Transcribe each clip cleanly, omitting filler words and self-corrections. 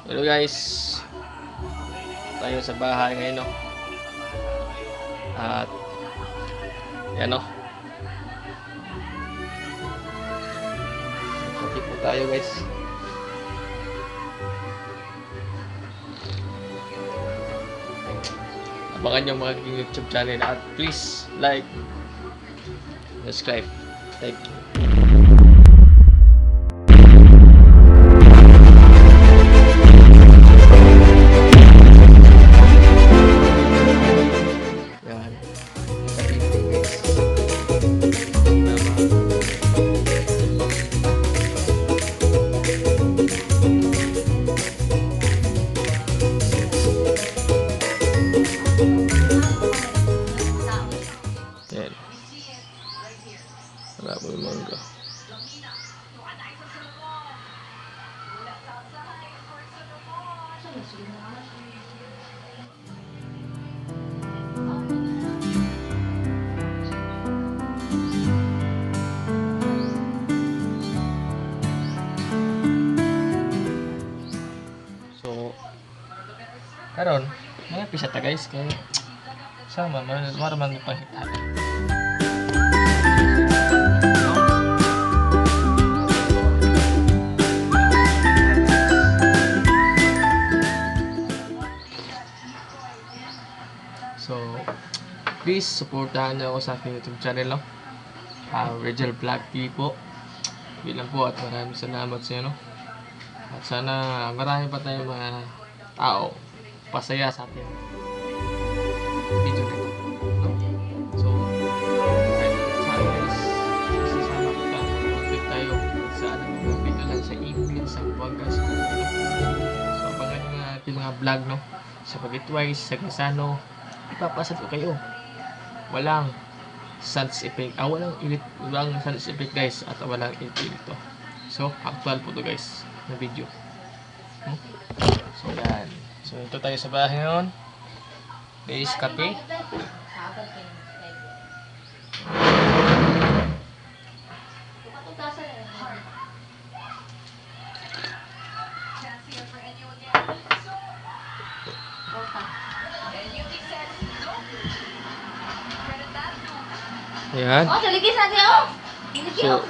Hello guys, tayo sa bahay ngayon no. At yan no. Sakit po tayo guys. Abangan yung mga YouTube channel at please like, subscribe. Thank you. Yan. Yan. Wala po yung mangga. So, karon mga pisata guys kay sama maraman pangita. So, please supportahan niyo ako sa aking YouTube channel, no? Regel Vlog TV po. Bilang po at maraming salamat sa inyo, no? At sana marami pa tayong mga tao pasaya sa ating video na ito, no? So, kahit saan guys, sasama ko lang mag-click tayo sa mga video lang sa English, sa Buanga, sa so, abangan nyo nga ating mga vlog, no? Sa Pagitwise, sa Gasano, ipapasad ko kayo. Walang sans effect. Walang sans effect guys. At walang effect ito. So, actual po to guys na video. So, yan. So, ito tayo sa bahay ngayon. Guys, kape. Yan. Oh, saligis natin oh. So,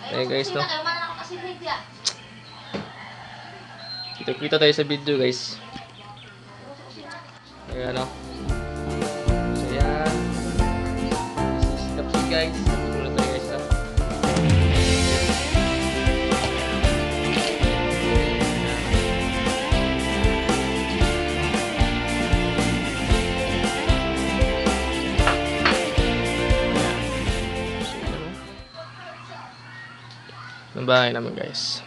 eh guys, no? Kita tayo sa video guys. Ayan, no? So, yan. Sisikap si guys. Muna tayo guys, no? Ng bahay naman guys.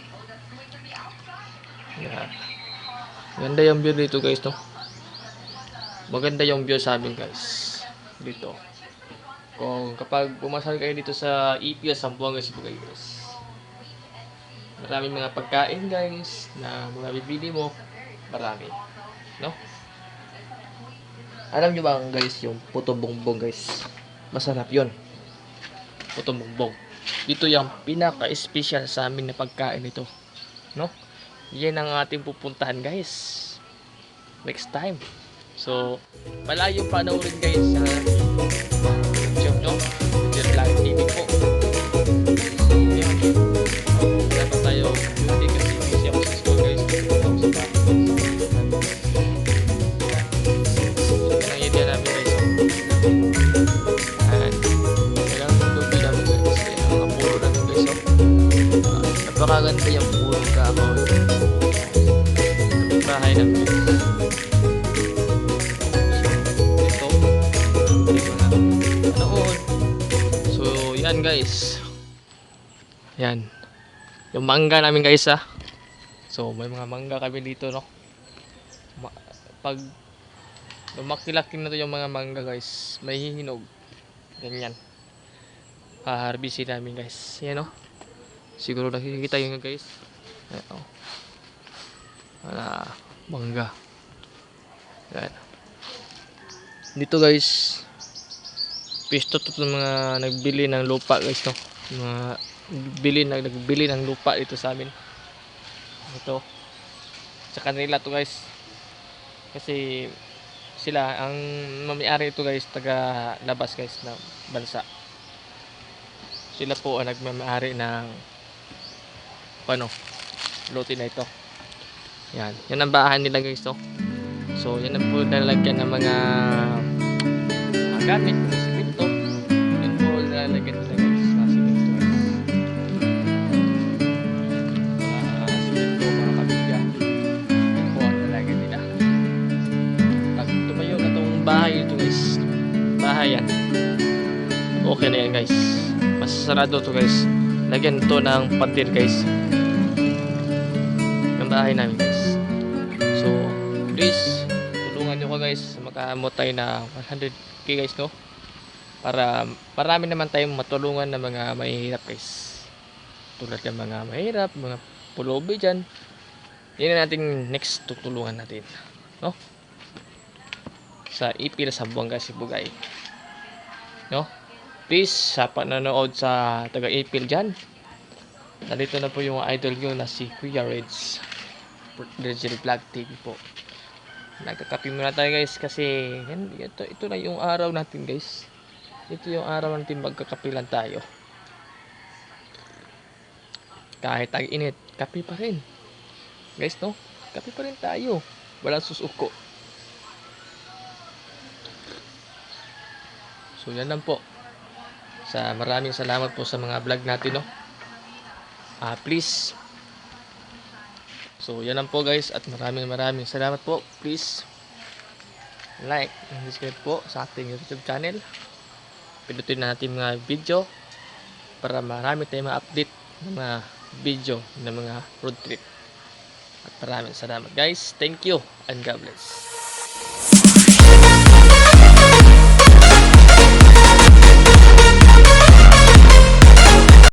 Yan. Maganda yung view dito guys, no? Maganda yung view sa amin guys. Dito. Kung kapag pumasal kayo dito sa EPS, Zamboanga Cebu guys. Maraming mga pagkain guys na mga bibili mo. Marami. No? Alam nyo ba guys yung puto bongbong guys? Masarap yun. Puto bongbong. Dito yung pinaka-special sa amin na pagkain ito. No? Yan ang ating pupuntahan guys. Next time. So, malayong panoorin guys sa YouTube, no? Regel Vlog TV po. So, yan. Dapat tayo hindi kasi busy ako sa school guys. Dito ako sa bahay. Yan. So, yan ang idea namin guys. And, napakaganda yung puro kahoy. Bahay ng guys. So, ito na. Noon. So, yan guys. Yan. Yung mangga namin guys ha. So, may mga mangga kami dito, no? Pag lumaki-laki na to yung mga mangga guys, may hihinog. Ganyan. Haharbisin namin guys. Yan, no? Siguro nakikita yun guys. Ayan, oh. Wala, mangga. Ayan. Dito guys, pisto to ng mga nagbili ng lupa guys, no? Mga nagbili ng lupa dito sa amin. Ito. Sa kanila to guys. Kasi sila ang may-ari ito guys, taga labas guys ng bansa. Sila po ang nagmamahari ng lote na ito. Yan. Yan ang bahay nila guys to. So yan ang po nalagyan ng mga gamit ng simento. Yan po nalagyan nila guys na simento guys. Mga simento, mga kabigya. Yan po ang nalagyan nila. Pag tumayo na itong bahay ito guys, bahay yan, okay na yan guys. Masasarado to guys. Lagyan ito ng pader guys. Yung bahay namin guys. So please tulungan nyo ko guys. Makaamot tayo na 100k guys, no? Para marami naman tayong matulungan ng mga mahihirap guys. Tulad ng mga mahirap, mga pulubi dyan. Yan na natin next tutulungan natin, no? Sa Ipil, sa Buanga, Sibugay, no? Please, sa panonood sa taga-Ipil dyan, nandito na po yung idol ko na si Kuya Reds, Regil Vlog TV po. Nagkakape muna tayo guys kasi ito na yung araw natin guys. Ito yung araw natin, magkakapilan tayo. Kahit tag-init, kape pa rin guys, no? Kape pa rin tayo, walang susuko. So yan lang po. Maraming salamat po sa mga vlog natin, no? Please. So yan lang po guys, at maraming salamat po. Please like and subscribe po sa ating YouTube channel. Pindutin natin mga video para marami tayong ma-update ng mga video ng mga road trip. At maraming salamat guys. Thank you and God bless.